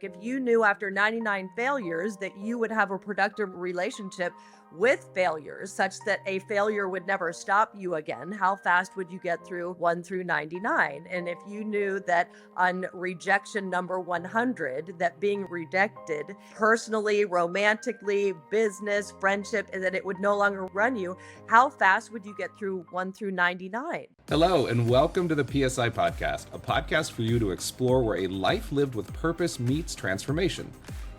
If you knew after 99 failures that you would have a productive relationship with failures such that a failure would never stop you again, how fast would you get through 1 through 99? And if you knew that on rejection number 100, that being rejected personally, romantically, business, friendship, and that it would no longer run you, how fast would you get through 1 through 99? Hello, and welcome to the PSI Podcast, a podcast for you to explore where a life lived with purpose meets transformation.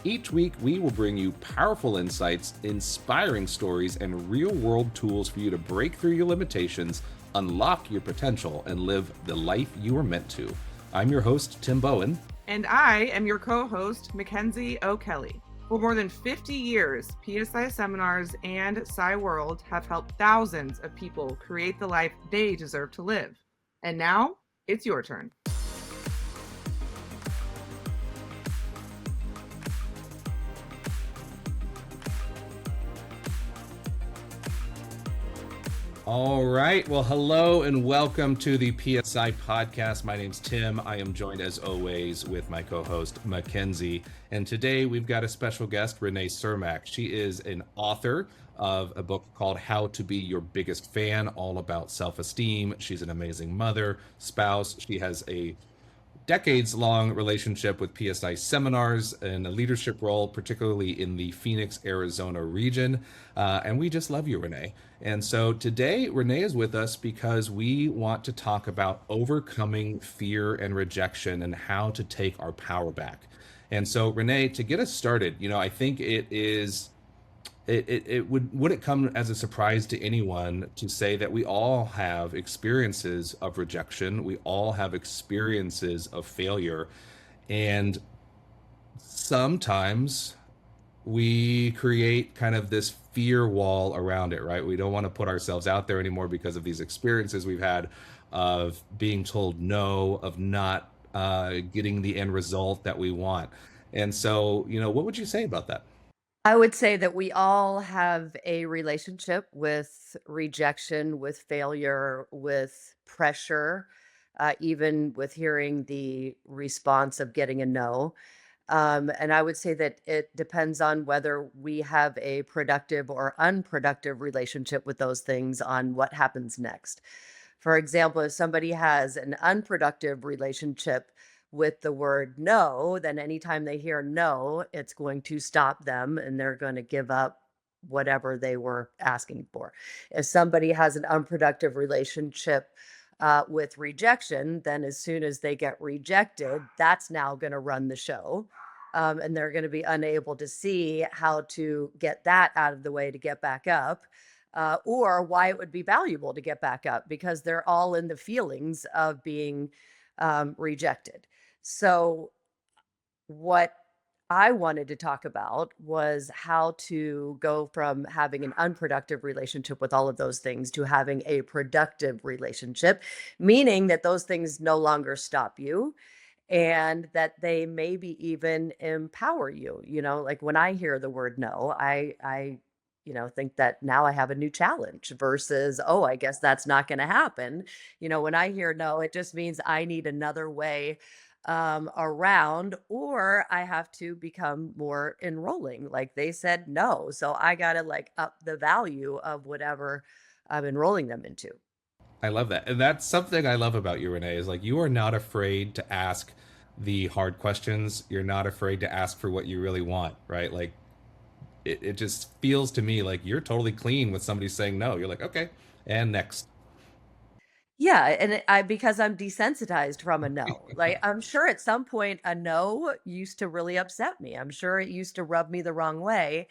Each week, we will bring you powerful insights, inspiring stories, and real-world tools for you to break through your limitations, unlock your potential, and live the life you are meant to. I'm your host, Tim Bowen. And I am your co-host, Mackenzie O'Kelley. For more than 50 years, PSI seminars and PSI World have helped thousands of people create the life they deserve to live. And now, it's your turn. All right. Well, hello and welcome to the PSI Podcast. My name's Tim. I am joined as always with my co-host, Mackenzie. And today we've got a special guest, Renee Cermak. She is an author of a book called How to Be Your Biggest Fan, all about self-esteem. She's an amazing mother, spouse. She has a decades-long relationship with PSI seminars and a leadership role, particularly in the Phoenix, Arizona region. And we just love you, Renee. And so today, Renee is with us because we want to talk about overcoming fear and rejection and how to take our power back. And so, Renee, to get us started, I think would it come as a surprise to anyone to say that we all have experiences of rejection, we all have experiences of failure, and sometimes we create kind of this fear wall around it, right? We don't want to put ourselves out there anymore because of these experiences we've had of being told no, of not getting the end result that we want. And so, what would you say about that? I would say that we all have a relationship with rejection, with failure, with pressure, even with hearing the response of getting a no. And I would say that it depends on whether we have a productive or unproductive relationship with those things on what happens next. For example, if somebody has an unproductive relationship with the word no, then anytime they hear no, it's going to stop them and they're going to give up whatever they were asking for. If somebody has an unproductive relationship with rejection, then as soon as they get rejected, that's now going to run the show. And they're going to be unable to see how to get that out of the way to get back up. Or why it would be valuable to get back up because they're all in the feelings of being rejected. So, what I wanted to talk about was how to go from having an unproductive relationship with all of those things to having a productive relationship, meaning that those things no longer stop you and that they maybe even empower you. Like when I hear the word no, I think that now I have a new challenge versus, oh, I guess that's not going to happen. When I hear no, it just means I need another way around, or I have to become more enrolling. Like they said no. So I got to up the value of whatever I'm enrolling them into. I love that. And that's something I love about you, Renee, is you are not afraid to ask the hard questions. You're not afraid to ask for what you really want, right? It just feels to me like you're totally clean with somebody saying no. You're like, okay, and next. Yeah, and because I'm desensitized from a no. Like I'm sure at some point a no used to really upset me. I'm sure it used to rub me the wrong way.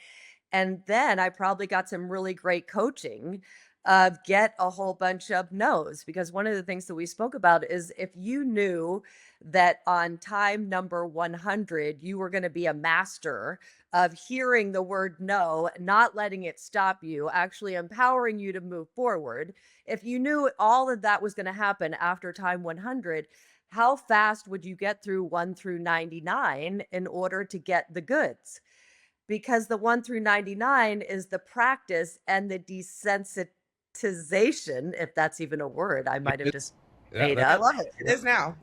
And then I probably got some really great coaching of get a whole bunch of no's, because one of the things that we spoke about is if you knew that on time number 100 you were going to be a master of hearing the word no, not letting it stop you, actually empowering you to move forward. If you knew all of that was going to happen after time 100, how fast would you get through 1 through 99 in order to get the goods? Because the 1 through 99 is the practice and the desensitization, if that's even a word I might have just made I up. love it. It is now.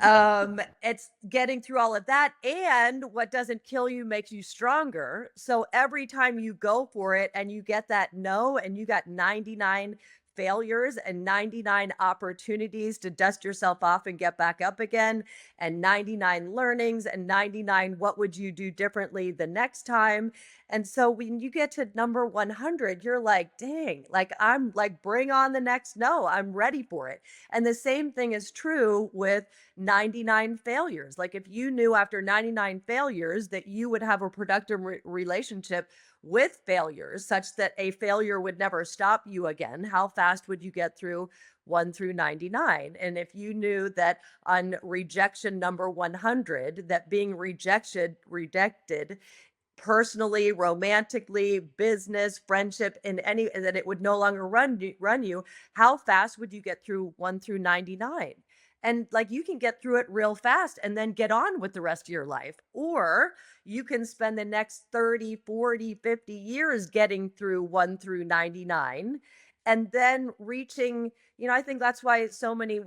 It's getting through all of that. And what doesn't kill you makes you stronger. So every time you go for it and you get that no, and you got 99 failures and 99 opportunities to dust yourself off and get back up again, and 99 learnings and 99 what would you do differently the next time. And so when you get to number 100, you're like, dang, like I'm like, bring on the next no, I'm ready for it. And the same thing is true with 99 failures. Like if you knew after 99 failures that you would have a productive relationship with failures such that a failure would never stop you again, how fast would you get through 1 through 99? And if you knew that on rejection number 100, that being rejected personally, romantically, business, friendship, in any that it would no longer run you, how fast would you get through 1 through 99? And like you can get through it real fast and then get on with the rest of your life. Or you can spend the next 30, 40, 50 years getting through 1 through 99 and then reaching, I think that's why so many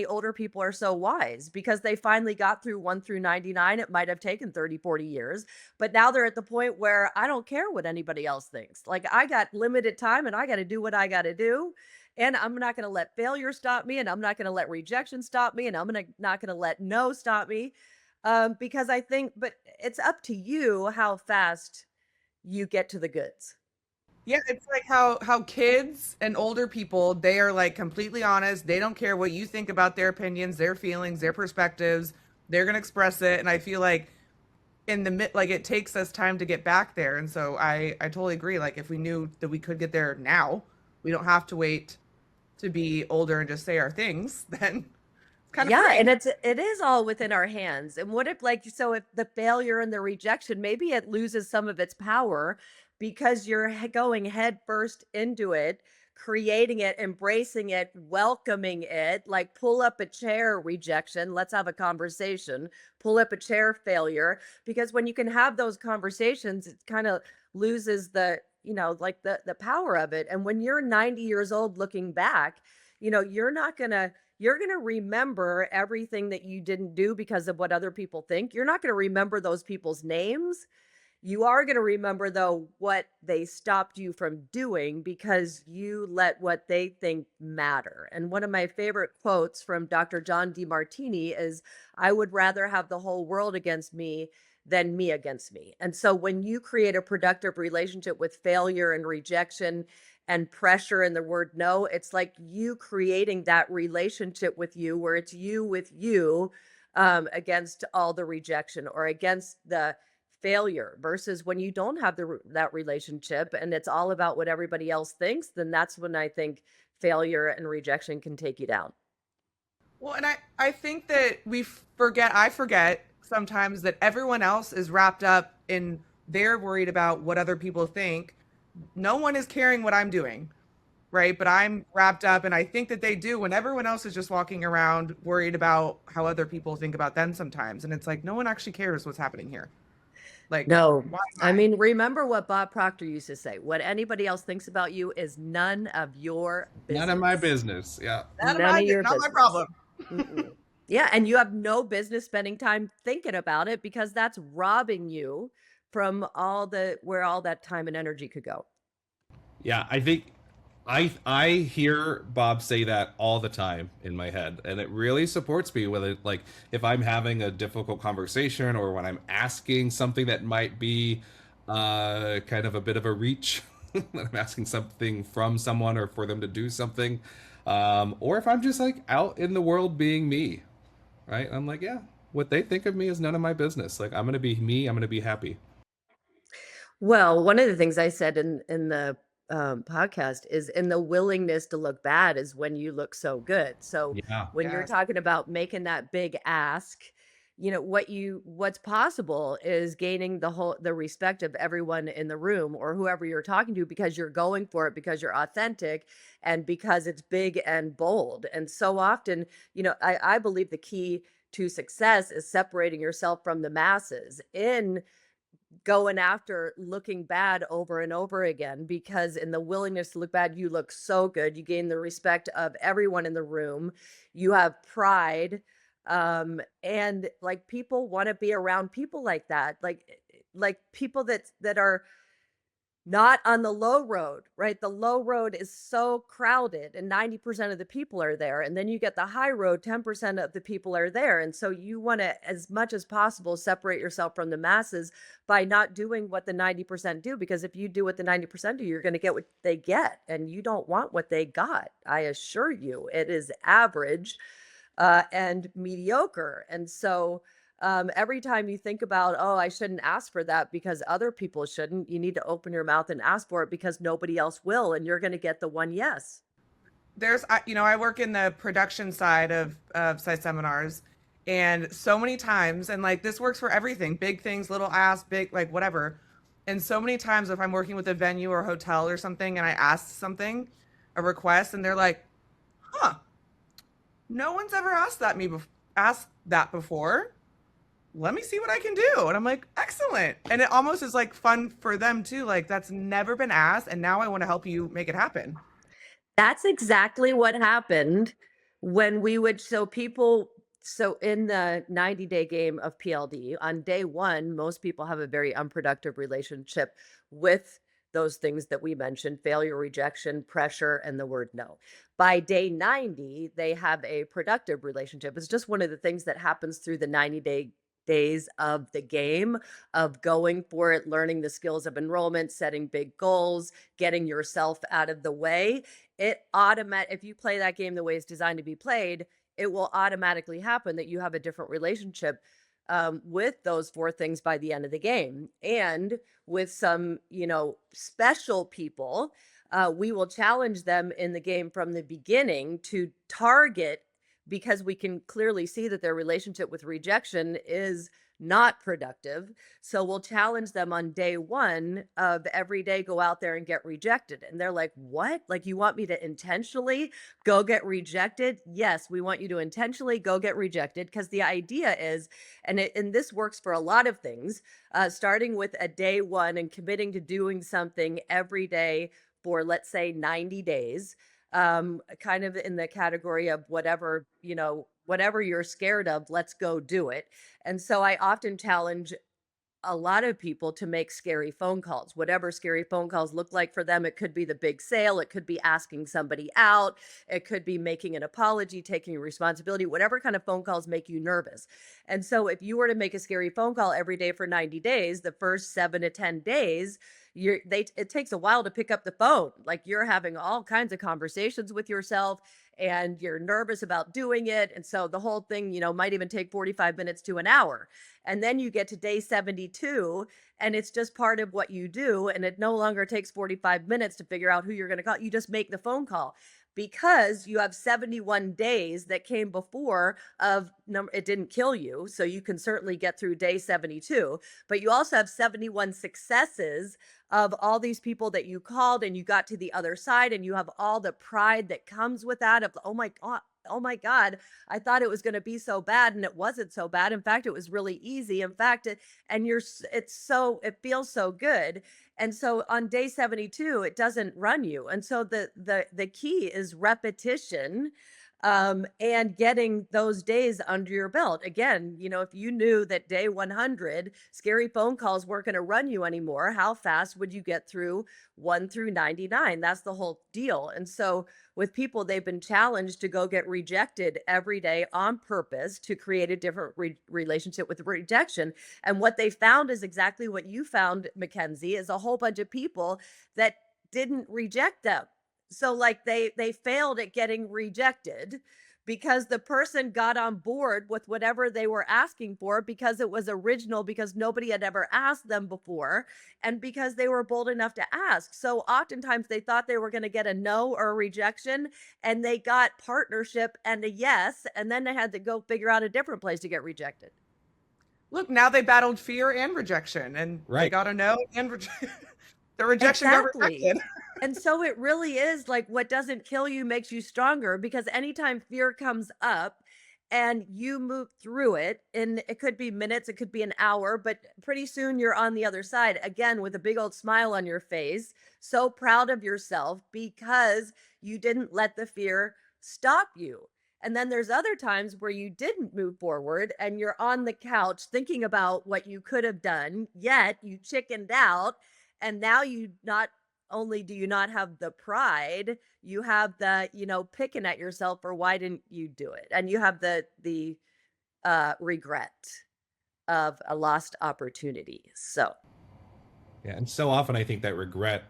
older people are so wise, because they finally got through 1 through 99. It might have taken 30, 40 years, but now they're at the point where I don't care what anybody else thinks. Like I got limited time and I got to do what I got to do. And I'm not going to let failure stop me, and I'm not going to let rejection stop me, and not going to let no stop me. Because I think, but it's up to you how fast you get to the goods. Yeah, it's like how kids and older people, they are like completely honest. They don't care what you think about their opinions, their feelings, their perspectives. They're gonna express it. And I feel like in the mid, like it takes us time to get back there. And so I totally agree. Like if we knew that we could get there now, we don't have to wait to be older and just say our things, then it's kind of Yeah, free. and it is all within our hands. And what if like so if the failure and the rejection, maybe it loses some of its power because you're going head first into it, creating it, embracing it, welcoming it, like pull up a chair rejection, let's have a conversation, pull up a chair failure, because when you can have those conversations, it kind of loses the, like the power of it. And when you're 90 years old looking back, you're going to remember everything that you didn't do because of what other people think. You're not going to remember those people's names. You are going to remember, though, what they stopped you from doing because you let what they think matter. And one of my favorite quotes from Dr. John DeMartini is, I would rather have the whole world against me than me against me. And so when you create a productive relationship with failure and rejection and pressure and the word no, it's like you creating that relationship with you where it's you with you, against all the rejection or against the failure, versus when you don't have that relationship and it's all about what everybody else thinks, then that's when I think failure and rejection can take you down. Well, and I think that I forget sometimes that everyone else is wrapped up in they're worried about what other people think. No one is caring what I'm doing, right? But I'm wrapped up, and I think that they do when everyone else is just walking around worried about how other people think about them sometimes. And it's like, no one actually cares what's happening here. Like, No, why am I I? mean, remember what Bob Proctor used to say: what anybody else thinks about you is none of your None of my business. business. Yeah. None of your Not my business. problem. Mm-mm. Yeah, and you have no business spending time thinking about it because that's robbing you from all the where all that time and energy could go. Yeah, I think I hear Bob say that all the time in my head, and it really supports me with it. Like if I'm having a difficult conversation or when I'm asking something that might be kind of a bit of a reach, that I'm asking something from someone or for them to do something, or if I'm just like out in the world being me, right? I'm like, yeah, what they think of me is none of my business. Like I'm gonna be me. I'm gonna be happy. Well, one of the things I said in the podcast is, in the willingness to look bad is when you look so good. So Yeah. when you're Yes. talking about making that big ask, what's possible is gaining the respect of everyone in the room or whoever you're talking to, because you're going for it, because you're authentic, and because it's big and bold. And so often, I believe the key to success is separating yourself from the masses in going after looking bad over and over again, because in the willingness to look bad, you look so good. You gain the respect of everyone in the room. You have pride. And like people want to be around people like that, like people that are not on the low road, right? The low road is so crowded and 90% of the people are there. And then you get the high road, 10% of the people are there. And so you want to, as much as possible, separate yourself from the masses by not doing what the 90% do. Because if you do what the 90% do, you're going to get what they get. And you don't want what they got. I assure you, it is average and mediocre. And so, every time you think about, oh, I shouldn't ask for that because other people shouldn't, you need to open your mouth and ask for it because nobody else will. And you're going to get the one yes. I work in the production side of PSI seminars, and so many times, and like this works for everything, big things, little ask, big, like whatever. And so many times if I'm working with a venue or hotel or something and I ask something, a request, and they're like, huh, no one's ever asked that before. Let me see what I can do. And I'm like, excellent. And it almost is like fun for them too. Like that's never been asked. And now I want to help you make it happen. That's exactly what happened when we would so people so in the 90-day game of PLD, on day 1, most people have a very unproductive relationship with those things that we mentioned: failure, rejection, pressure, and the word no. By day 90, they have a productive relationship. It's just one of the things that happens through the 90-day days of the game, of going for it, learning the skills of enrollment, setting big goals, getting yourself out of the way. If you play that game the way it's designed to be played, it will automatically happen that you have a different relationship with those 4 things by the end of the game. And with some, special people, we will challenge them in the game from the beginning to target, because we can clearly see that their relationship with rejection is not productive. So we'll challenge them on day 1 of every day, go out there and get rejected. And they're like, what? Like, you want me to intentionally go get rejected? Yes, we want you to intentionally go get rejected, because the idea is, and this works for a lot of things, starting with a day 1 and committing to doing something every day for, let's say, 90 days, kind of in the category of whatever you're scared of, let's go do it. And so I often challenge a lot of people to make scary phone calls, whatever scary phone calls look like for them. It could be the big sale, it could be asking somebody out, it could be making an apology, taking responsibility, whatever kind of phone calls make you nervous. And so if you were to make a scary phone call every day for 90 days, the first 7 to 10 days, it takes a while to pick up the phone. Like, you're having all kinds of conversations with yourself and you're nervous about doing it. And so the whole thing, might even take 45 minutes to an hour. And then you get to day 72 and it's just part of what you do. And it no longer takes 45 minutes to figure out who you're going to call. You just make the phone call, because you have 71 days that came before of number. It didn't kill you. So you can certainly get through day 72, but you also have 71 successes of all these people that you called and you got to the other side, and you have all the pride that comes with that of, oh my God, I thought it was going to be so bad and it wasn't so bad. In fact, it was really easy. In fact, it feels so good. And so on day 72, it doesn't run you. And so the key is repetition, and getting those days under your belt. Again, if you knew that day 100, scary phone calls weren't going to run you anymore, how fast would you get through 1 through 99? That's the whole deal. And so with people, they've been challenged to go get rejected every day on purpose to create a different relationship with rejection. And what they found is exactly what you found, Mackenzie, is a whole bunch of people that didn't reject them. So like they failed at getting rejected because the person got on board with whatever they were asking for, because it was original, because nobody had ever asked them before, and because they were bold enough to ask. So oftentimes they thought they were going to get a no or a rejection, and they got partnership and a yes, and then they had to go figure out a different place to get rejected. Look, now they battled fear and rejection, and they got a no and the rejection got rejected. And so it really is like, what doesn't kill you makes you stronger, because anytime fear comes up and you move through it, and it could be minutes, it could be an hour, but pretty soon you're on the other side again with a big old smile on your face, so proud of yourself because you didn't let the fear stop you. And then there's other times where you didn't move forward and you're on the couch thinking about what you could have done, yet you chickened out. And now you not only do you not have the pride, you have the, picking at yourself for why didn't you do it? And you have the regret of a lost opportunity. So, Yeah, and so often I think that regret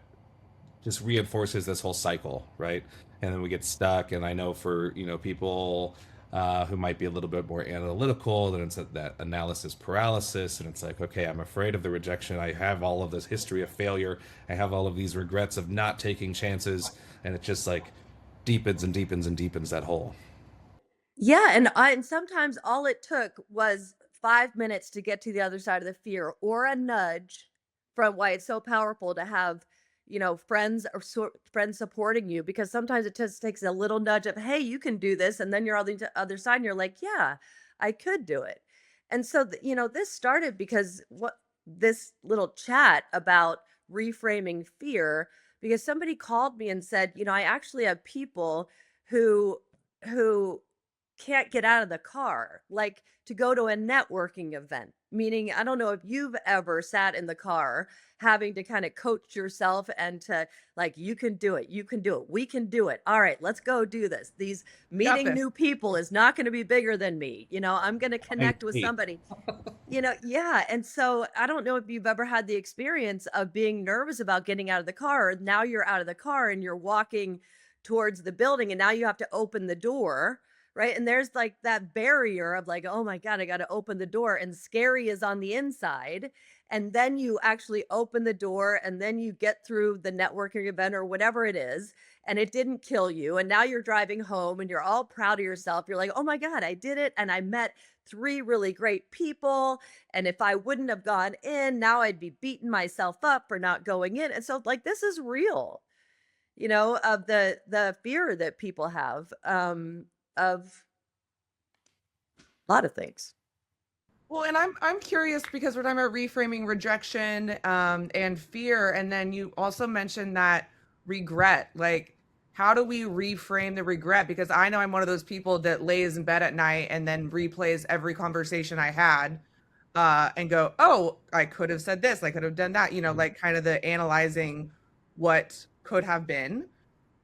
just reinforces this whole cycle, right? And then we get stuck. And I know for people who might be a little bit more analytical, then it's that analysis paralysis, and it's like, okay, I'm afraid of the rejection. I have all of this history of failure. I have all of these regrets of not taking chances, and it just like deepens and deepens and deepens that hole. yeah, and sometimes all it took was 5 minutes to get to the other side of the fear or a nudge from why it's so powerful to have, friends or friends supporting you because sometimes it just takes a little nudge of, "Hey, you can do this." And then you're on the other side and you're like, "Yeah, I could do it." And so, this started because what this little chat about reframing fear because somebody called me and said, "I actually have people who can't get out of the car, like to go to a networking event." Meaning, I don't know if you've ever sat in the car having to kind of coach yourself and to like, you can do it, you can do it, we can do it. All right, let's go do this. These Got meeting this. new people is not going to be bigger than me. I'm going to I connect with hate. somebody. Yeah. And so I don't know if you've ever had the experience of being nervous about getting out of the car. Now you're out of the car and you're walking towards the building, and now you have to open the door. Right. And there's like that barrier of like, oh my God, I got to open the door. And scary is on the inside. And then you actually open the door and then you get through the networking event or whatever it is. And it didn't kill you. And now you're driving home and you're all proud of yourself. You're like, oh my God, I did it. And I met 3 really great people. And if I wouldn't have gone in, now I'd be beating myself up for not going in. And so, like, this is real, of the fear that people have. Of a lot of things. Well, and I'm curious because we're talking about reframing rejection and fear, and then you also mentioned that regret. Like, how do we reframe the regret? Because I know I'm one of those people that lays in bed at night and then replays every conversation I had and go, "Oh, I could have said this, I could have done that." Like kind of the analyzing what could have been.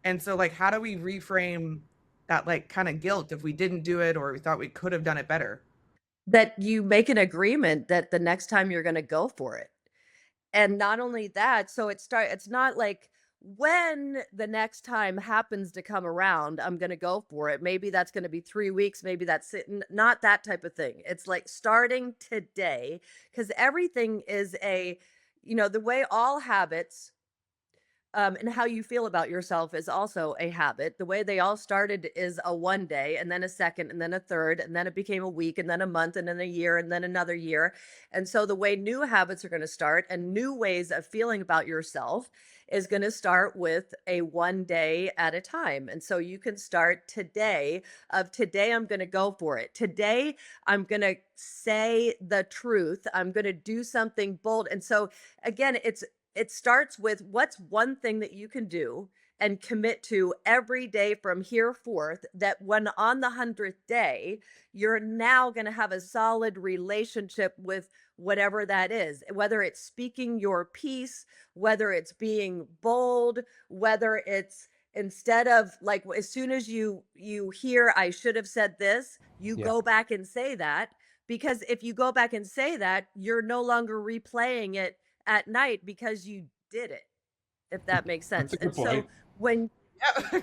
And so, like, how do we reframe that, like, kind of guilt if we didn't do it or we thought we could have done it better? That you make an agreement that the next time you're gonna go for it. And not only that, so it's not like when the next time happens to come around, I'm gonna go for it. Maybe that's gonna be 3 weeks, maybe that's it, not that type of thing. It's like starting today, because everything is the way all habits and how you feel about yourself is also a habit. The way they all started is a 1 day, and then a second, and then a third, and then it became a week, and then a month, and then a year, and then another year. And so the way new habits are going to start and new ways of feeling about yourself is going to start with a 1 day at a time. And so you can start today of today, I'm going to go for it. Today, I'm going to say the truth. I'm going to do something bold. And so again, it starts with what's one thing that you can do and commit to every day from here forth that when on the 100th day, you're now going to have a solid relationship with whatever that is, whether it's speaking your piece, whether it's being bold, whether it's instead of like as soon as you hear I should have said this, you Yeah, go back and say that because if you go back and say that, you're no longer replaying it at night because you did it, if that makes that's sense. a good And so point. when Yeah.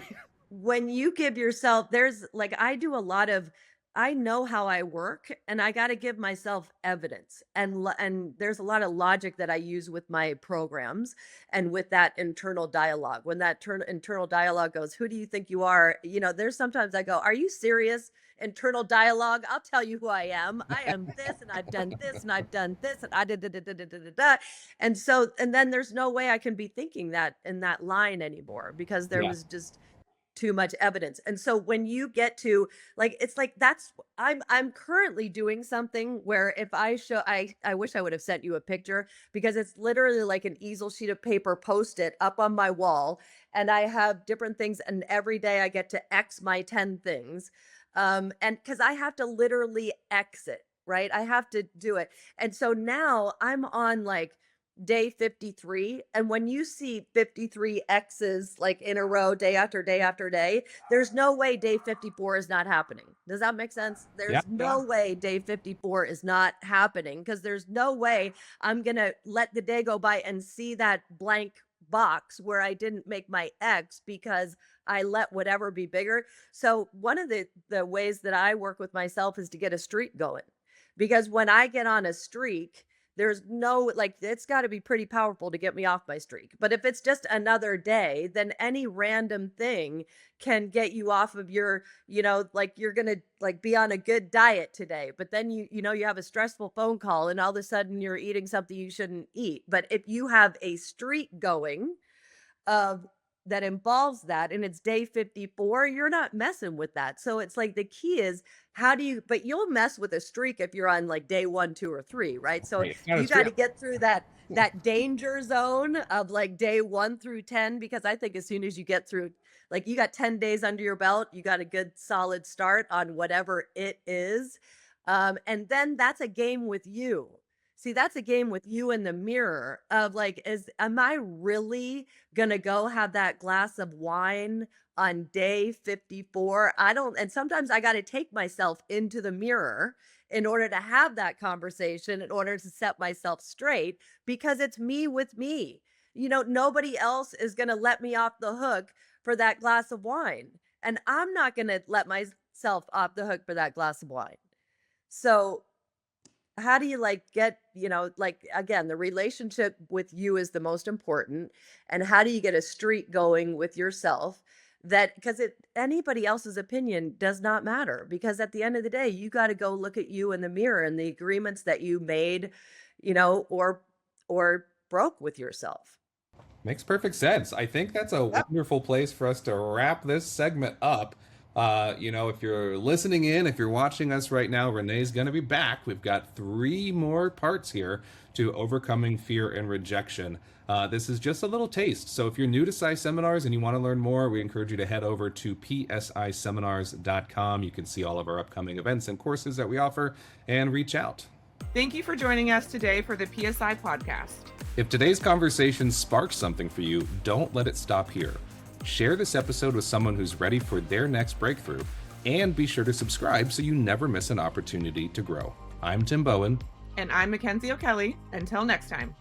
when you give yourself there's like I do a lot of I know how I work and I got to give myself evidence and there's a lot of logic that I use with my programs and with that internal dialogue. When that internal dialogue goes, "Who do you think you are?" There's sometimes I go, "Are you serious?" Internal dialogue, "I'll tell you who I am. I am this and I've done this and I've done this and I did da, da, da, da, da, da, da." And so and then there's no way I can be thinking that in that line anymore because there Yeah. was just too much evidence. And so when you get to like it's like that's I'm currently doing something where if I show I wish I would have sent you a picture because it's literally like an easel sheet of paper post-it up on my wall and I have different things and every day I get to X my 10 things. And because I have to literally exit, right? I have to do it. And so now I'm on like day 53. And when you see 53 X's like in a row, day after day after day, there's no way day 54 is not happening. Does that make sense? Yeah. There's no way day 54 is not happening because there's no way I'm going to let the day go by and see that blank box where I didn't make my X because I let whatever be bigger. So one of the ways that I work with myself is to get a streak going. Because when I get on a streak, there's no like it's got to be pretty powerful to get me off my streak. But if it's just another day, then any random thing can get you off of your, like you're going to like be on a good diet today, but then you have a stressful phone call and all of a sudden you're eating something you shouldn't eat. But if you have a streak going of that involves that and it's day 54, you're not messing with that. So it's like the key is but you'll mess with a streak if you're on like day 1, 2, or 3, right? So Right. you got to get through that danger zone of like day 1 through 10, because I think as soon as you get through, like you got 10 days under your belt, you got a good solid start on whatever it is. And then that's a game with you. See, that's a game with you in the mirror of like, am I really gonna go have that glass of wine on day 54? And sometimes I got to take myself into the mirror in order to have that conversation, in order to set myself straight, because it's me with me. Nobody else is gonna let me off the hook for that glass of wine. And I'm not gonna let myself off the hook for that glass of wine. So how do you like get, like again, the relationship with you is the most important. And how do you get a streak going with yourself that, because anybody else's opinion does not matter, because at the end of the day, you got to go look at you in the mirror and the agreements that you made, or broke with yourself. Makes perfect sense. I think that's a wonderful place for us to wrap this segment up. If you're listening in, if you're watching us right now, Renee's going to be back. We've got 3 more parts here to overcoming fear and rejection. This is just a little taste. So if you're new to PSI Seminars and you want to learn more, we encourage you to head over to psiseminars.com. You can see all of our upcoming events and courses that we offer and reach out. Thank you for joining us today for the PSI Podcast. If today's conversation sparks something for you, don't let it stop here. Share this episode with someone who's ready for their next breakthrough, and be sure to subscribe so you never miss an opportunity to grow. I'm Tim Bowen. And I'm Mackenzie O'Kelley. Until next time.